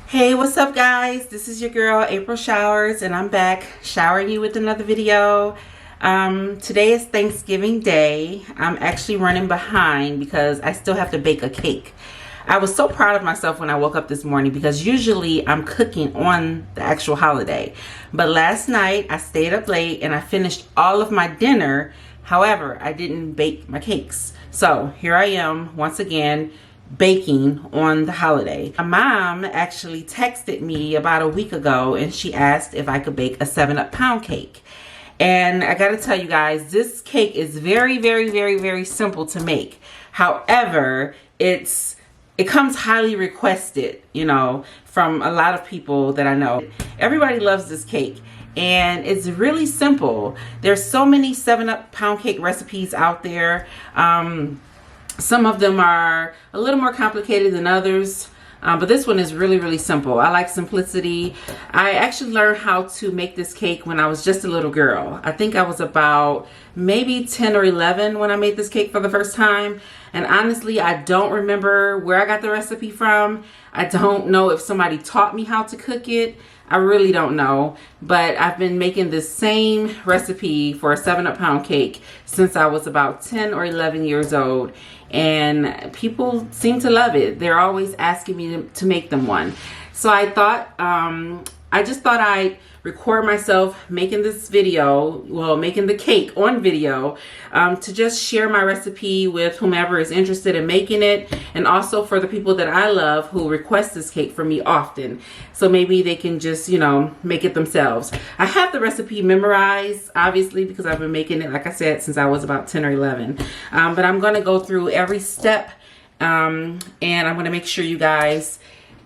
Hey, what's up guys? This is your girl April Showers and I'm back showering you with another video. Today is Thanksgiving Day. I'm actually running behind because I still have to bake a cake. I was so proud of myself when I woke up this morning because usually I'm cooking on the actual holiday. But last night I stayed up late and I finished all of my dinner. However, I didn't bake my cakes. So here I am once again baking on the holiday. My mom actually texted me about a week ago and she asked if I could bake a 7-Up pound cake. And I gotta tell you guys, this cake is very simple to make. However, it comes highly requested, from a lot of people that I know. Everybody loves this cake. And it's really simple. There's so many 7-Up pound cake recipes out there. Some of them are a little more complicated than others, but this one is really simple. I like simplicity. I actually learned how to make this cake when I was just a little girl. I think I was about maybe 10 or 11 when I made this cake for the first time. And honestly, I don't remember where I got the recipe from. I don't know if somebody taught me how to cook it. I really don't know, but I've been making this same recipe for a 7-Up pound cake since I was about 10 or 11 years old, and people seem to love it. They're always asking me to make them one. So I thought, I just thought I'd record myself making this video, well, making the cake on video, to just share my recipe with whomever is interested in making it, and also for the people that I love who request this cake from me often. So maybe they can just, make it themselves. I have the recipe memorized, obviously, because I've been making it, like I said, since I was about 10 or 11. But I'm going to go through every step, and I'm going to make sure you guys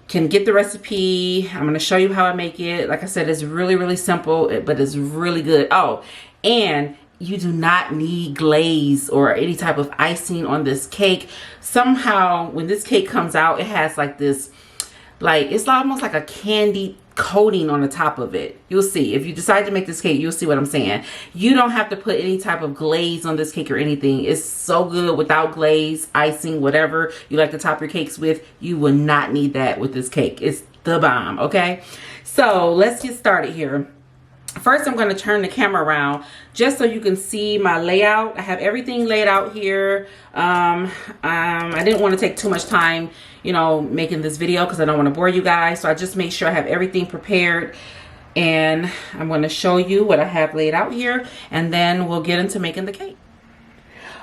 can get the recipe. I'm going to show you how I make it. Like I said, it's really simple, but it's really good. Oh, and you do not need glaze or any type of icing on this cake. Somehow, when this cake comes out, it has like this, it's almost like a candy coating on the top of it. You'll see. If you decide to make this cake, you'll see what I'm saying. You don't have to put any type of glaze on this cake or anything. It's so good without glaze, icing, whatever you like to top your cakes with. You will not need that with this cake. It's the bomb, okay? So let's get started here. First, I'm going to turn the camera around just so you can see my layout. I have everything laid out here. I didn't want to take too much time, making this video because I don't want to bore you guys. So I just made sure I have everything prepared. And I'm going to show you what I have laid out here. And then we'll get into making the cake.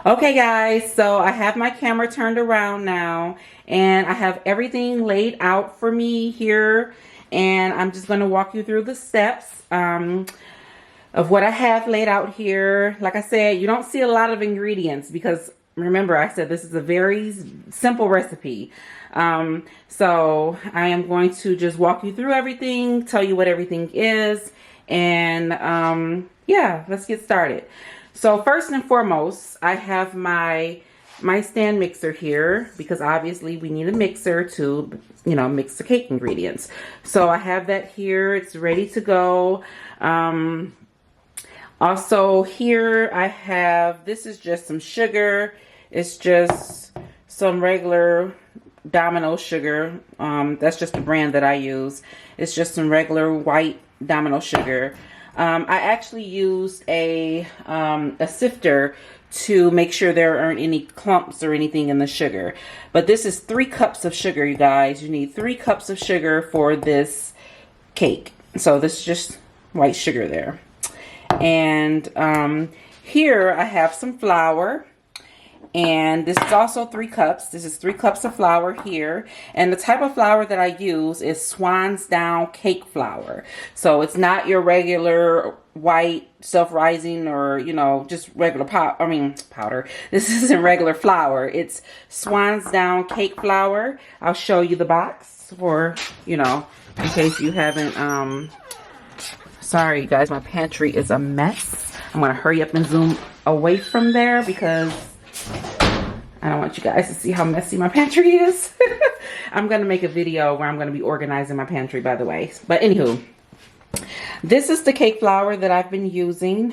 Okay, guys. So I have my camera turned around now. And I have everything laid out for me here. And I'm just going to walk you through the steps of what I have laid out here. Like I said, you don't see a lot of ingredients because remember I said this is a very simple recipe. So I am going to just walk you through everything, tell you what everything is, and yeah, let's get started. So first and foremost, I have my stand mixer here because obviously we need a mixer to mix the cake ingredients. So I have that here. It's ready to go. Also here I have, this is just some sugar. It's just some regular Domino sugar. That's just the brand that I use. It's just some regular white Domino sugar. I actually used a sifter to make sure there aren't any clumps or anything in the sugar. But this is 3 cups of sugar, you guys. You need 3 cups of sugar for this cake. So this is just white sugar there. And here I have some flour. And this is also 3 cups. This is 3 cups of flour here. And the type of flour that I use is Swans Down cake flour. So it's not your regular white self-rising or, just regular powder. This isn't regular flour. It's Swans Down cake flour. I'll show you the box for, in case you haven't, sorry you guys, my pantry is a mess. I'm going to hurry up and zoom away from there because I don't want you guys to see how messy my pantry is. I'm going to make a video where I'm going to be organizing my pantry, by the way. But anywho, this is the cake flour that I've been using.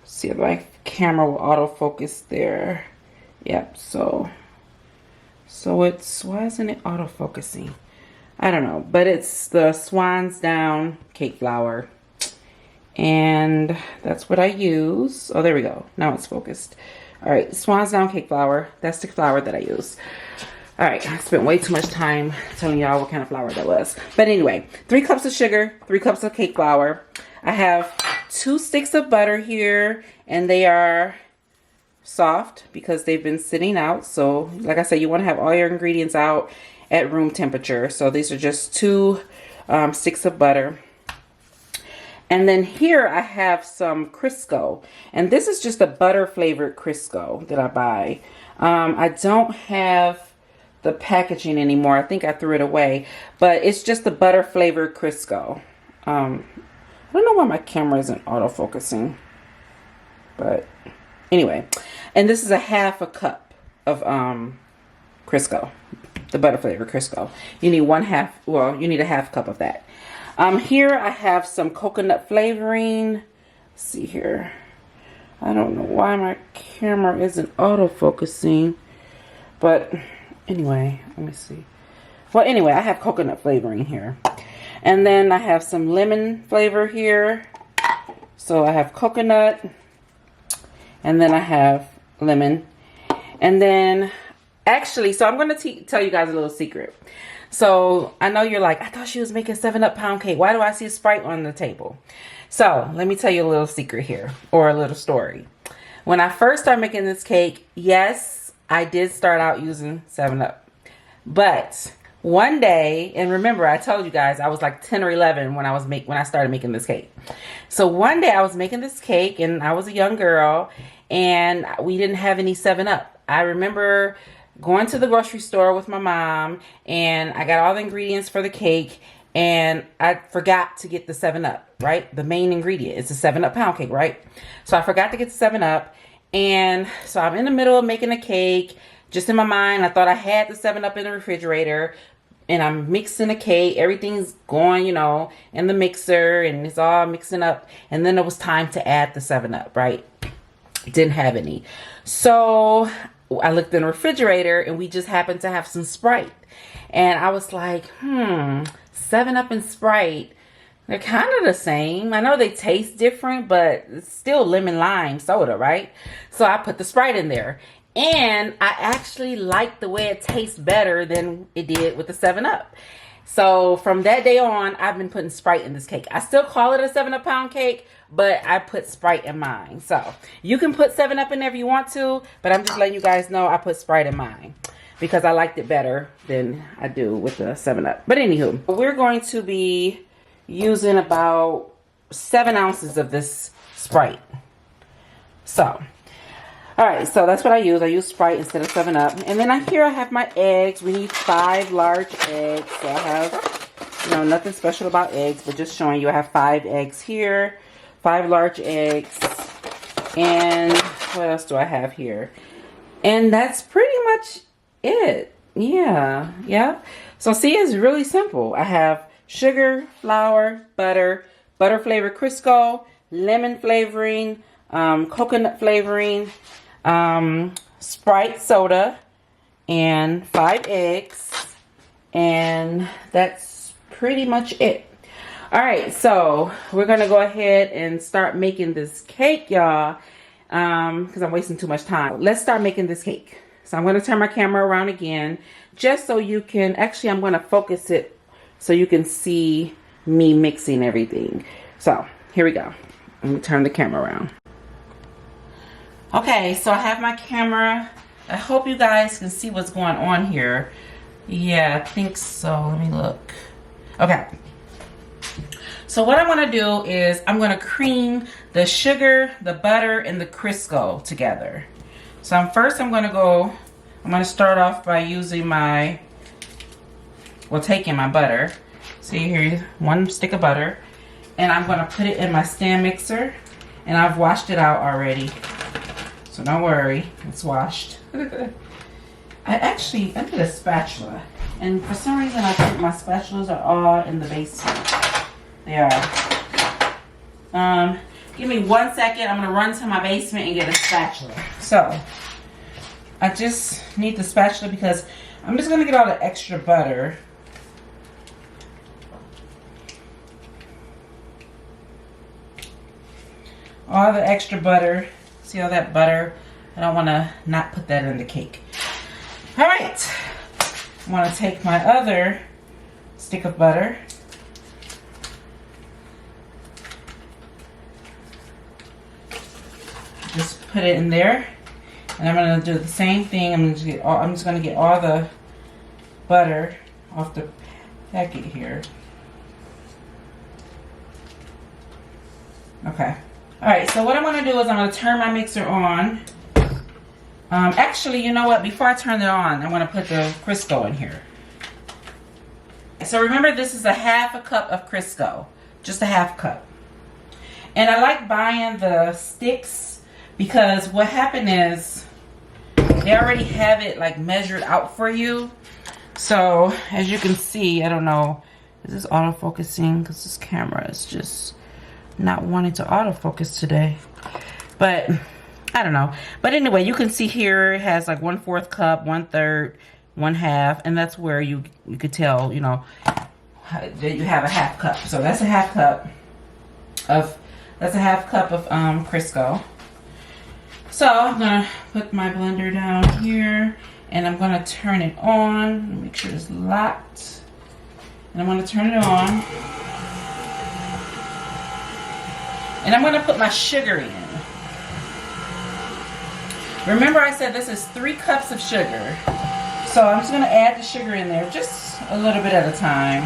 See if my camera will autofocus there. Yep, so it's, why isn't it autofocusing? I don't know, but it's the Swans Down cake flour. And that's what I use. Oh, there we go. Now it's focused. All right, Swans Down cake flour. That's the flour that I use. All right, I spent way too much time telling y'all what kind of flour that was. But anyway, 3 cups of sugar, 3 cups of cake flour. I have 2 sticks of butter here, and they are soft because they've been sitting out. So, like I said, you want to have all your ingredients out at room temperature. So these are just 2 sticks of butter. And then here I have some Crisco, and this is just a butter flavored Crisco that I buy. I don't have the packaging anymore. I think I threw it away, but it's just the butter flavored Crisco. I don't know why my camera isn't autofocusing, but anyway. And this is a half a cup of Crisco, the butter flavored Crisco. You need you need a half cup of that. Here I have some coconut flavoring. Let's see here. I don't know why my camera isn't autofocusing, but anyway, let me see. Well, anyway, I have coconut flavoring here. And then I have some lemon flavor here. So I have coconut, and then I have lemon. And then, actually, so I'm going to tell you guys a little secret. So I know you're like, I thought she was making 7-Up pound cake. Why do I see a Sprite on the table? So let me tell you a little secret here, or a little story. When I first started making this cake, yes, I did start out using 7-Up. But one day, and remember I told you guys I was like 10 or 11 when I started making this cake. So one day I was making this cake, and I was a young girl, and we didn't have any 7-Up. I remember going to the grocery store with my mom, and I got all the ingredients for the cake, and I forgot to get the 7-Up, right? The main ingredient is the 7-Up pound cake, right? So I forgot to get the 7-Up, and so I'm in the middle of making a cake. Just in my mind, I thought I had the 7-Up in the refrigerator, and I'm mixing the cake. Everything's going, you know, in the mixer, and it's all mixing up, and then it was time to add the 7-Up, right? Didn't have any. So I looked in the refrigerator, and we just happened to have some Sprite. And I was like, 7-Up and Sprite, they're kind of the same. I know they taste different, but it's still lemon lime soda, right? So I put the Sprite in there. And I actually like the way it tastes better than it did with the 7-Up. So from that day on, I've been putting Sprite in this cake. I still call it a 7-Up pound cake, but I put Sprite in mine. So you can put 7-Up in there if you want to, but I'm just letting you guys know I put Sprite in mine because I liked it better than I do with the 7-Up. But anywho, we're going to be using about 7 ounces of this Sprite. So, all right, so that's what I use. I use Sprite instead of 7-Up. And then here I have my eggs. We need 5 large eggs. So I have, you know, nothing special about eggs, but just showing you I have 5 eggs here. 5 large eggs. And what else do I have here? And that's pretty much it. Yeah. So see, it's really simple. I have sugar, flour, butter flavored Crisco, lemon flavoring, coconut flavoring, Sprite soda, and 5 eggs, and that's pretty much it. All right, so we're gonna go ahead and start making this cake, y'all, because I'm wasting too much time. Let's start making this cake. So I'm gonna turn my camera around again, just so you can, actually I'm gonna focus it so you can see me mixing everything. So here we go. Let me turn the camera around. Okay, so I have my camera. I hope you guys can see what's going on here. Yeah, I think so. Let me look. Okay. So what I'm going to do is I'm going to cream the sugar, the butter, and the Crisco together. So I'm going to start off by using taking my butter. See, here's 1 stick of butter. And I'm going to put it in my stand mixer. And I've washed it out already. So don't worry, it's washed. I need a spatula. And for some reason I think my spatulas are all in the basement. They are. Give me 1 second. I'm going to run to my basement and get a spatula. So, I just need the spatula because I'm just going to get all the extra butter all the extra butter. See all that butter? I don't want to not put that in the cake. All right. I want to take my other stick of butter. Just put it in there. And I'm going to do the same thing. I'm just going to get all the butter off the packet here. Okay. Alright, so what I'm going to do is I'm going to turn my mixer on. Actually, you know what? Before I turn it on, I'm going to put the Crisco in here. So remember, this is a half a cup of Crisco. Just a half cup. And I like buying the sticks because what happened is they already have it like measured out for you. So as you can see, I don't know, is this autofocusing? Because this camera is just not wanting to autofocus today, but I don't know. But anyway, you can see here it has like 1/4 cup, 1/3, 1/2, and that's where you could tell, you know, that you have a half cup. So that's a half cup of Crisco. So I'm gonna put my blender down here and I'm gonna turn it on. Make sure it's locked, and I'm gonna turn it on. And I'm going to put my sugar in. Remember I said this is 3 cups of sugar. So I'm just going to add the sugar in there just a little bit at a time.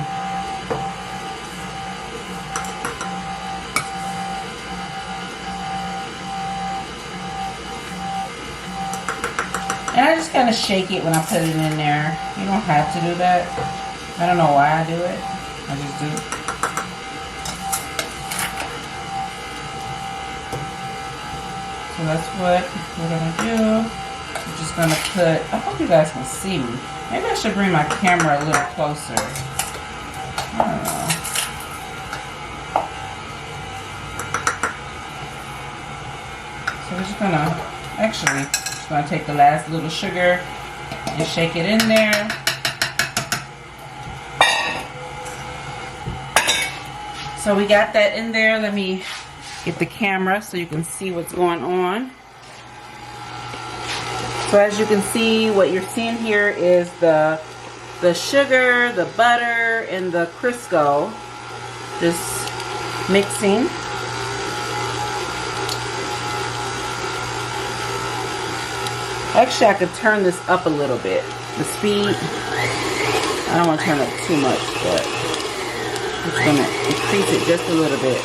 And I just kind of shake it when I put it in there. You don't have to do that. I don't know why I do it. I just do. So that's what we're going to do. I'm just going to put, I hope you guys can see me. Maybe I should bring my camera a little closer. I don't know. So we're just going to, actually, just going to take the last little sugar and shake it in there. So we got that in there. Let me get the camera so you can see what's going on. So as you can see, what you're seeing here is the sugar, the butter, and the Crisco just mixing. Actually, I could turn this up a little bit. The speed, I don't want to turn it up too much, but I'm just going to increase it just a little bit.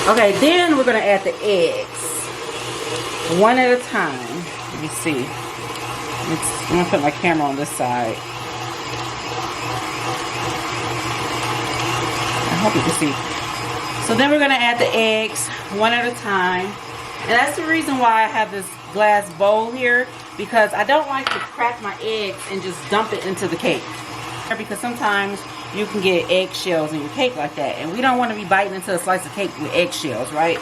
Okay, then we're going to add the eggs, one at a time. Let me see. I'm going to put my camera on this side. I hope you can see. So then we're going to add the eggs, one at a time. And that's the reason why I have this glass bowl here, because I don't like to crack my eggs and just dump it into the cake. Because sometimes you can get eggshells in your cake like that, and we don't want to be biting into a slice of cake with eggshells, right?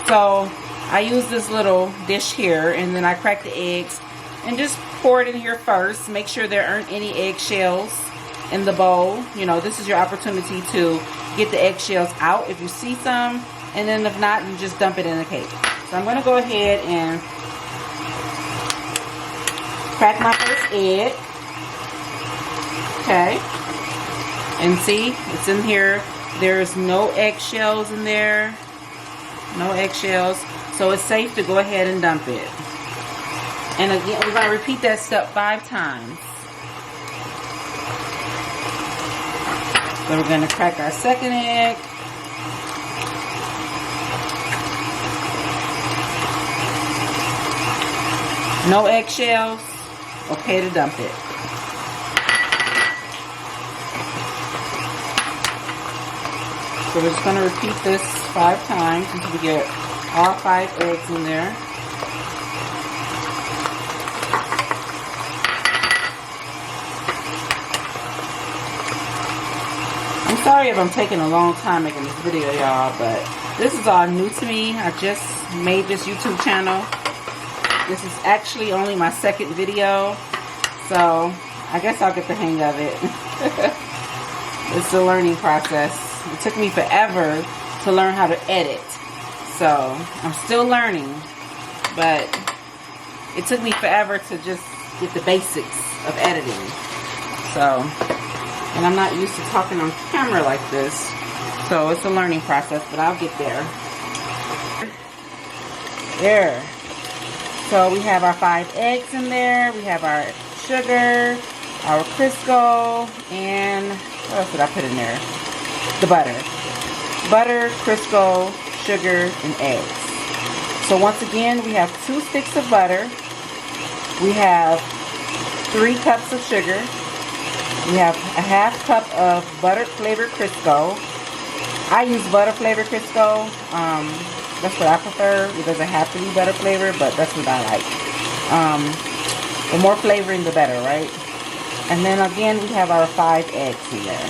So I use this little dish here, and then I crack the eggs and just pour it in here first. Make sure there aren't any eggshells in the bowl. You know, this is your opportunity to get the eggshells out if you see some, and then if not, you just dump it in the cake. So I'm going to go ahead and crack my first egg. Okay, and see, it's in here. There's no eggshells in there, no eggshells, so it's safe to go ahead and dump it. And again, we're going to repeat that step 5 times. So we're going to crack our second egg. No eggshells, okay to dump it. So we're just going to repeat this 5 times until we get all 5 eggs in there. I'm sorry if I'm taking a long time making this video, y'all, but this is all new to me. I just made this YouTube channel. This is actually only my 2nd video, so I guess I'll get the hang of it. It's a learning process. It took me forever to learn how to edit. So, I'm still learning. But it took me forever to just get the basics of editing. So, and I'm not used to talking on camera like this. So, it's a learning process, but I'll get there. There. So, we have our 5 eggs in there. We have our sugar, our Crisco, and what else did I put in there? The butter. Butter, Crisco, sugar, and eggs. So once again, we have 2 sticks of butter. We have 3 cups of sugar. We have a half cup of butter flavored Crisco. I use butter flavored Crisco. That's what I prefer. It doesn't have to be butter flavor, but that's what I like. The more flavoring, the better, right? And then again, we have our 5 eggs in there.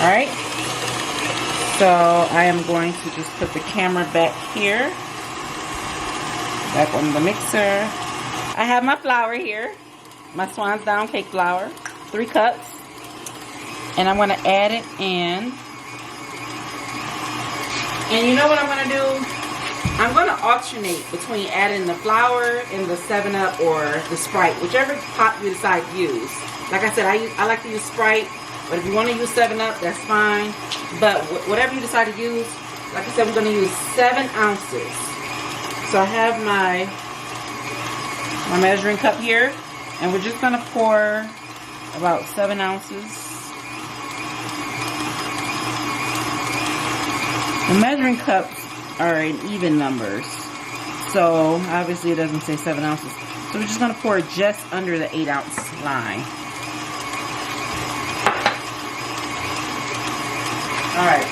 Alright? So I am going to just put the camera back here. Back on the mixer. I have my flour here. My Swans Down cake flour. 3 cups. And I'm going to add it in. And you know what I'm going to do? I'm going to alternate between adding the flour and the 7-Up or the Sprite. Whichever pop you decide to use. Like I said, I like to use Sprite. But if you want to use 7-Up, that's fine. But whatever you decide to use, like I said, we're going to use 7 ounces. So I have my measuring cup here. And we're just going to pour about 7 ounces. The measuring cups are in even numbers. So obviously it doesn't say 7 ounces. So we're just going to pour just under the 8-ounce line. Alright.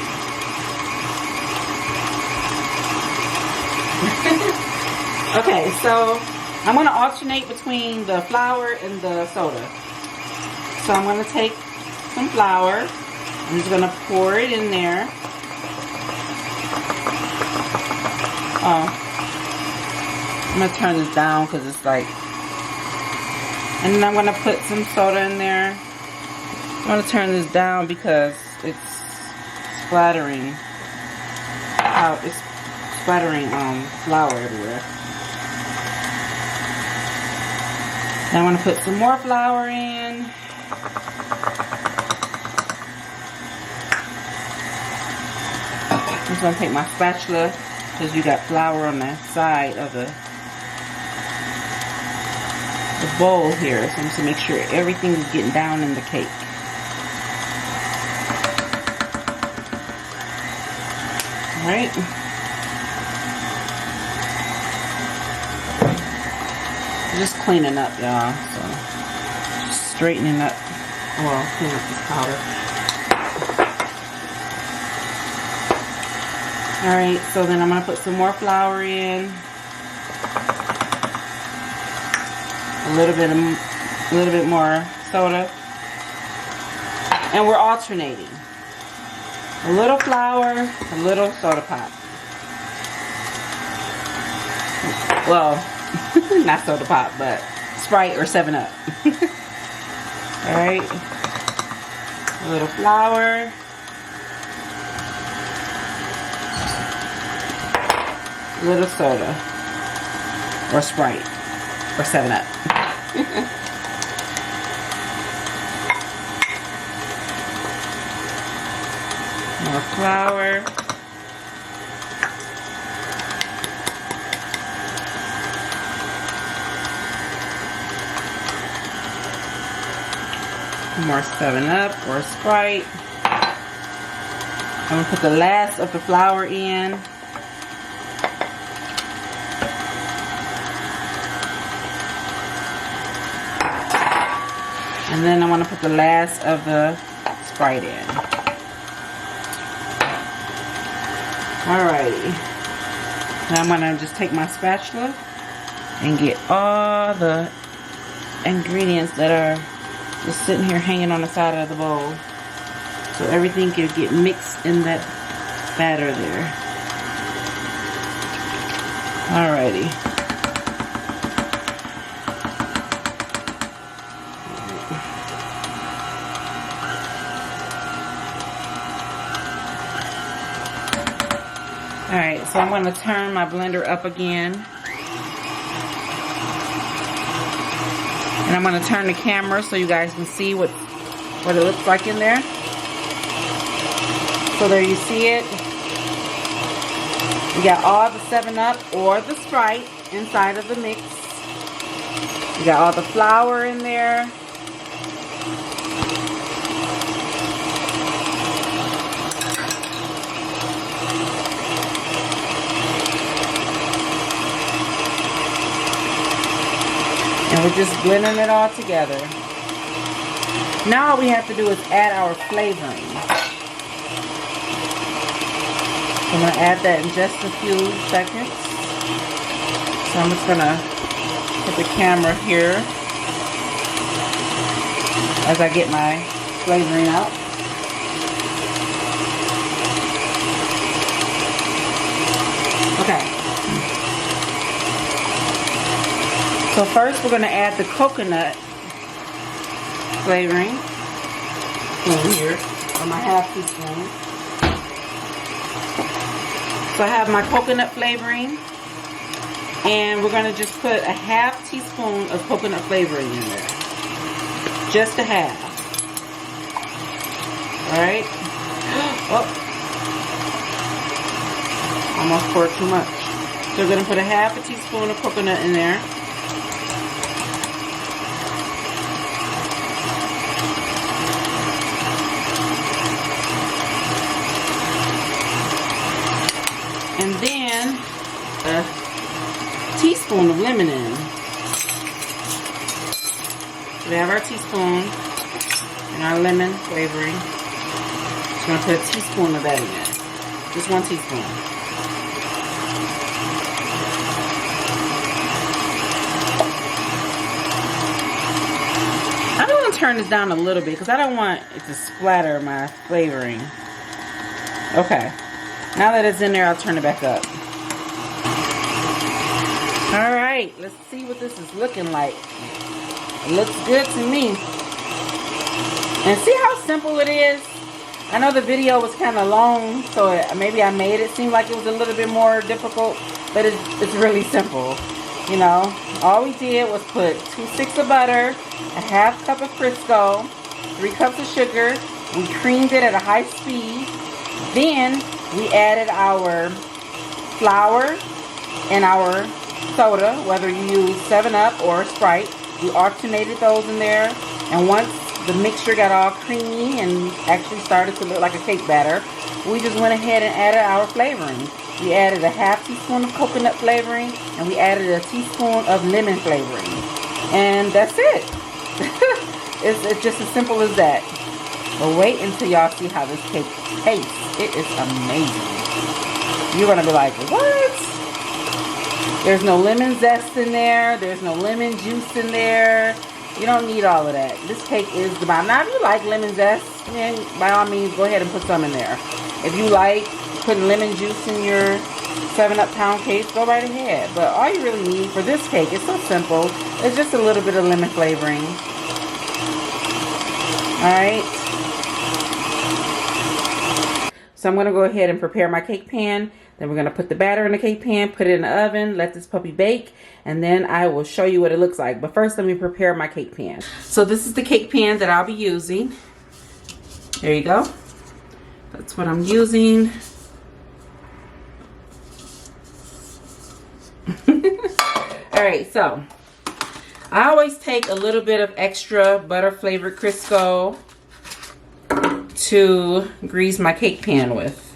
Okay, so I'm going to alternate between the flour and the soda. So I'm going to take some flour. I'm just going to pour it in there. I'm going to turn this down because it's like... And then I'm going to put some soda in there. I'm going to turn this down because it's splattering. It's splattering flour everywhere. Now I'm going to put some more flour in. I'm just going to take my spatula because you got flour on the side of the bowl here. So I'm just going to make sure everything is getting down in the cake. Alright. Just cleaning up, y'all. So, just straightening up. Well, clean up this powder. Alright, so then I'm going to put some more flour in. A little bit more soda. And we're alternating. A little flour, a little soda pop. Well, not soda pop, but Sprite or 7-Up. Alright. A little flour. A little soda. Or Sprite. Or 7-Up. More flour. More 7-Up or Sprite. I'm going to put the last of the flour in. And then I want to put the last of the Sprite in. Alrighty. Now I'm going to just take my spatula and get all the ingredients that are just sitting here hanging on the side of the bowl. So everything can get mixed in that batter there. Alrighty. So I'm going to turn my blender up again. And I'm going to turn the camera so you guys can see what it looks like in there. So there you see it. You got all the 7-Up or the Sprite inside of the mix. You got all the flour in there. And we're just blending it all together. Now all we have to do is add our flavoring. So I'm going to add that in just a few seconds. So I'm just going to put the camera here as I get my flavoring out. Okay. So first we're going to add the coconut flavoring in here, or my half teaspoon. So I have my coconut flavoring, and we're going to just put a half teaspoon of coconut flavoring in there. Just a half. Alright. Oh. Almost poured too much. So we're going to put a half a teaspoon of coconut in there. And then a teaspoon of lemon in. So we have our teaspoon and our lemon flavoring. Just going to put a teaspoon of that in there. Just 1 teaspoon. I'm going to turn this down a little bit because I don't want it to splatter my flavoring. Okay. Now that it's in there, I'll turn it back up. Alright, let's see what this is looking like. It looks good to me. And see how simple it is? I know the video was kind of long, so maybe I made it seem like it was a little bit more difficult, but it's really simple. You know, all we did was put 2 sticks of butter, a half cup of Crisco, 3 cups of sugar. We creamed it at a high speed. Then we added our flour and our soda, whether you use 7-Up or Sprite. We alternated those in there, and once the mixture got all creamy and actually started to look like a cake batter, we just went ahead and added our flavoring. We added a half teaspoon of coconut flavoring, and we added a teaspoon of lemon flavoring. And that's it. It's just as simple as that. But wait until y'all see how this cake tastes. It is amazing. You're going to be like, what? There's no lemon zest in there. There's no lemon juice in there. You don't need all of that. This cake is the bomb. Now, if you like lemon zest, then by all means, go ahead and put some in there. If you like putting lemon juice in your 7-Up pound cake, go right ahead. But all you really need for this cake is so simple. It's just a little bit of lemon flavoring. Alright. So I'm going to go ahead and prepare my cake pan. Then we're going to put the batter in the cake pan, put it in the oven, let this puppy bake, and then I will show you what it looks like. But first, let me prepare my cake pan. So this is the cake pan that I'll be using. There you go. That's what I'm using. Alright, so I always take a little bit of extra butter flavored Crisco to grease my cake pan with.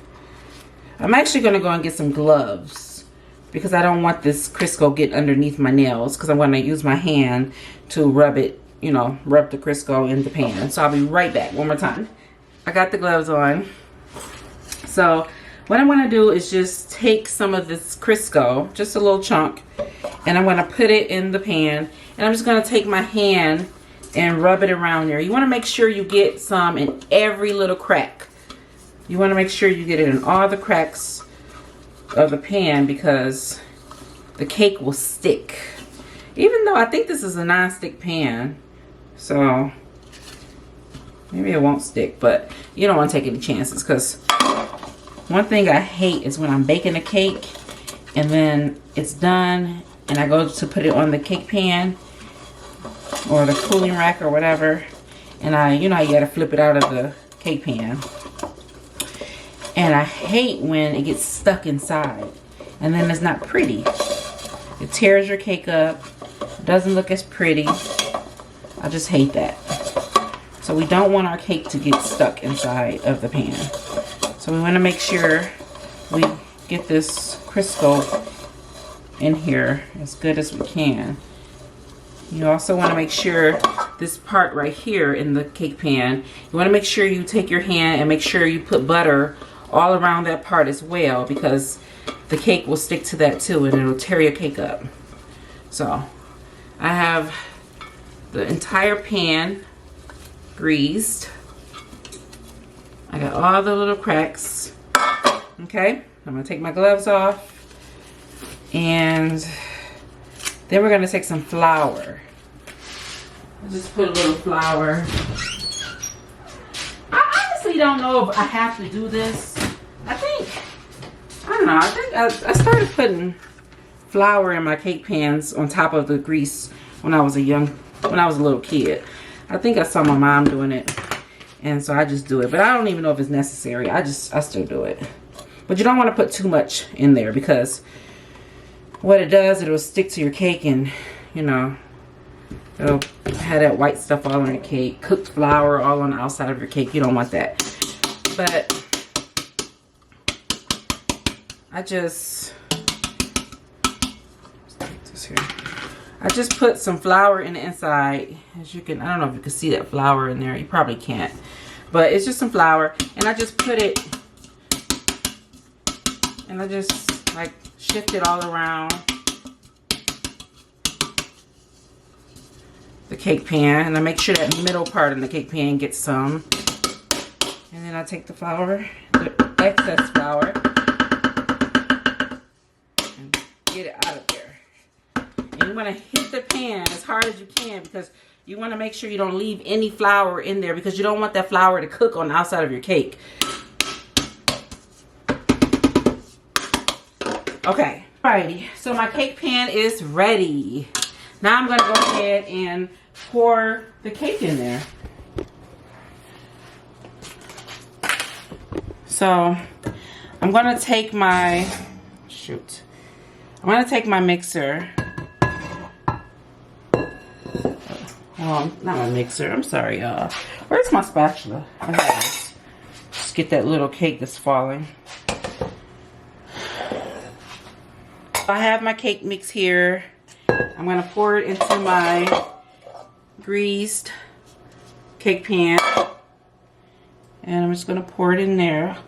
I'm actually going to go and get some gloves because I don't want this Crisco get underneath my nails, because I'm going to use my hand to rub it, you know, rub the Crisco in the pan. So I'll be right back one more time. I got the gloves on. So what I'm going to do is just take some of this Crisco, just a little chunk, and I'm going to put it in the pan, and I'm just going to take my hand and rub it around there. You want to make sure you get some in every little crack. You want to make sure you get it in all the cracks of the pan, because the cake will stick. Even though I think this is a non-stick pan, so maybe it won't stick, but you don't want to take any chances, because One thing I hate is when I'm baking a cake and then it's done and I go to put it on the cake pan or the cooling rack or whatever, and you know how you gotta flip it out of the cake pan, and I hate when it gets stuck inside and then it's not pretty. It tears your cake up, it doesn't look as pretty. I just hate that. So we don't want our cake to get stuck inside of the pan. So we want to make sure we get this Crisco in here as good as we can. You also want to make sure this part right here in the cake pan, you want to make sure you take your hand and make sure you put butter all around that part as well, because the cake will stick to that too and it'll tear your cake up. So I have the entire pan greased. I got all the little cracks. Okay, I'm gonna take my gloves off, and then we're gonna take some flour. I'll just put a little flour. I honestly don't know if I have to do this. I don't know, I think I started putting flour in my cake pans on top of the grease when I was a little kid. I think I saw my mom doing it, and so I just do it. But I don't even know if it's necessary. I still do it. But you don't want to put too much in there, because what it does, it'll stick to your cake, and you know, it'll have that white stuff all on your cake. Cooked flour all on the outside of your cake. You don't want that. But I just put some flour in the inside. As you can, I don't know if you can see that flour in there. You probably can't. But it's just some flour. And I just put it, and I just like shift it all around the cake pan. And I make sure that middle part in the cake pan gets some. And then I take the flour, the excess flour, and get it out of there. And you want to hit the pan as hard as you can, because you want to make sure you don't leave any flour in there, because you don't want that flour to cook on the outside of your cake. Okay, alrighty. So my cake pan is ready. Now I'm going to go ahead and pour the cake in there. So I'm going to take my, I'm going to take my mixer. Well, not my mixer. I'm sorry, y'all. Where's my spatula? I have it. Just get that little cake that's falling. I have my cake mix here. I'm going to pour it into my greased cake pan. And I'm just going to pour it in there.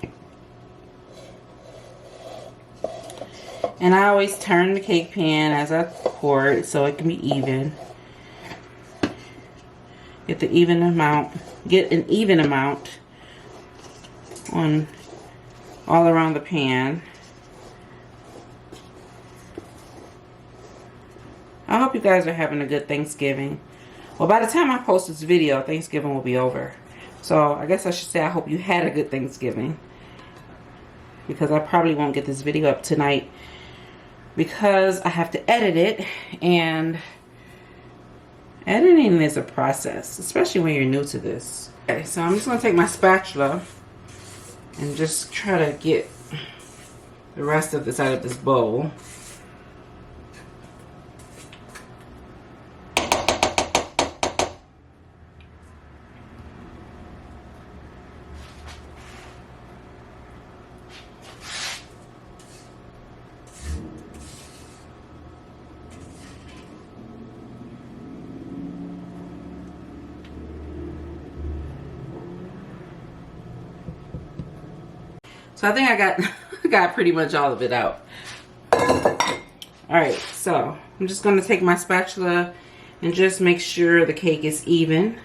And I always turn the cake pan as I pour it so it can be even. Get an even amount on all around the pan. I hope you guys are having a good Thanksgiving. Well, by the time I post this video, Thanksgiving will be over. So I guess I should say I hope you had a good Thanksgiving, because I probably won't get this video up tonight because I have to edit it, and editing is a process, especially when you're new to this. Okay, so I'm just going to take my spatula and just try to get the rest of this out of this bowl. So I think I got pretty much all of it out. Alright, so I'm just going to take my spatula and just make sure the cake is even.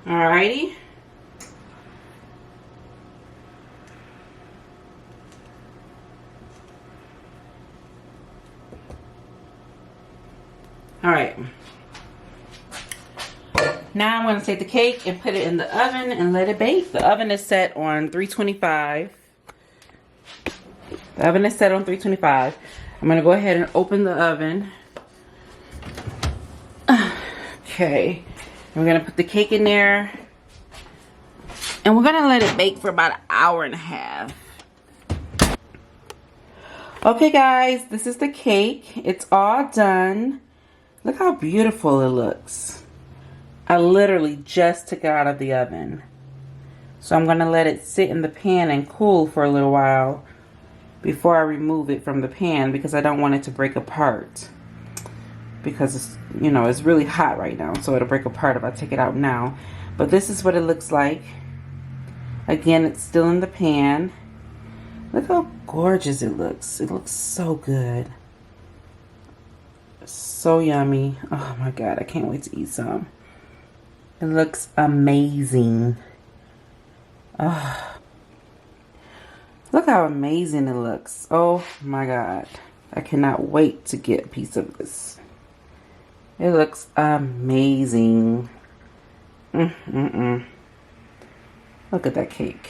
Alrighty. All right. Now I'm going to take the cake and put it in the oven and let it bake. The oven is set on 325. The oven is set on 325. I'm going to go ahead and open the oven. Okay. We're going to put the cake in there. And we're going to let it bake for about an hour and a half. Okay guys, this is the cake. It's all done. Look how beautiful it looks. I literally just took it out of the oven. So I'm going to let it sit in the pan and cool for a little while before I remove it from the pan, because I don't want it to break apart. Because it's, you know, it's really hot right now, so it'll break apart if I take it out now. But this is what it looks like. Again, it's still in the pan. Look how gorgeous it looks. It looks so good. So yummy. Oh my God, I can't wait to eat some. It looks amazing. Oh. Look how amazing it looks. Oh my God. I cannot wait to get a piece of this. It looks amazing. Look at that cake.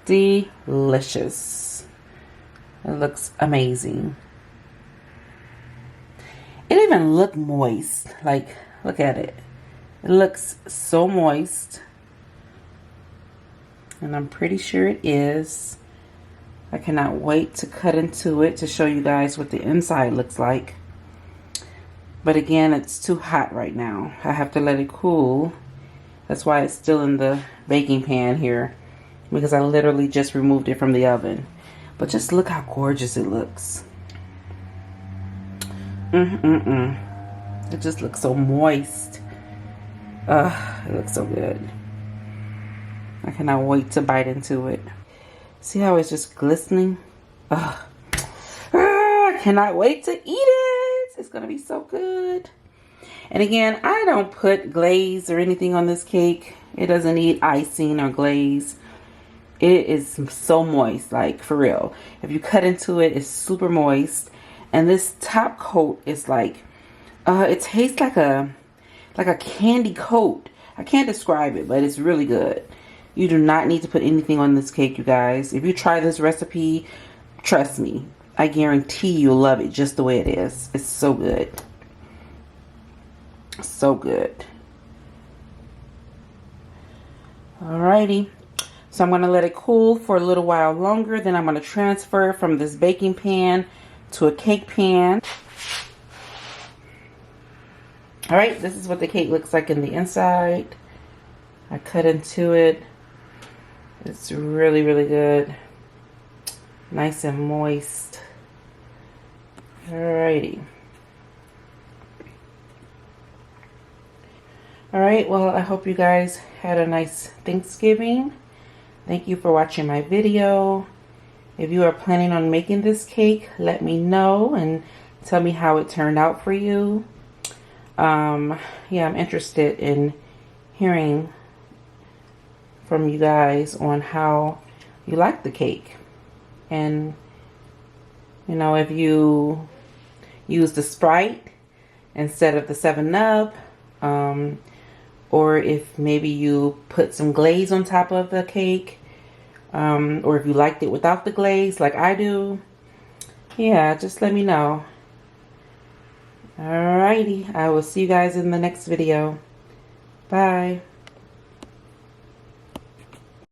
Delicious. It looks amazing. It even looked moist. Like, look at it. It looks so moist. And I'm pretty sure it is. I cannot wait to cut into it to show you guys what the inside looks like. But again, it's too hot right now. I have to let it cool. That's why it's still in the baking pan here, because I literally just removed it from the oven. But just look how gorgeous it looks. It just looks so moist. It looks so good. I cannot wait to bite into it. See how it's just glistening? I cannot wait to eat it. It's gonna be so good. And again, I don't put glaze or anything on this cake. It doesn't need icing or glaze. It is so moist, like for real. If you cut into it, it's super moist. And this top coat is like, it tastes like a candy coat. I can't describe it, but it's really good. You do not need to put anything on this cake, you guys. If you try this recipe, trust me, I guarantee you'll love it just the way it is. It's so good. So good. Alrighty. So I'm going to let it cool for a little while longer. Then I'm going to transfer it from this baking pan to a cake pan. Alright, this is what the cake looks like in the inside. I cut into it. It's really, really good. Nice and moist. Alrighty. Alright, well, I hope you guys had a nice Thanksgiving. Thank you for watching my video. If you are planning on making this cake, let me know and tell me how it turned out for you. Yeah, I'm interested in hearing from you guys on how you like the cake. And, you know, if you use the Sprite instead of the 7-Up, or if maybe you put some glaze on top of the cake, or if you liked it without the glaze like I do. Yeah, just let me know. Alrighty, I will see you guys in the next video. Bye.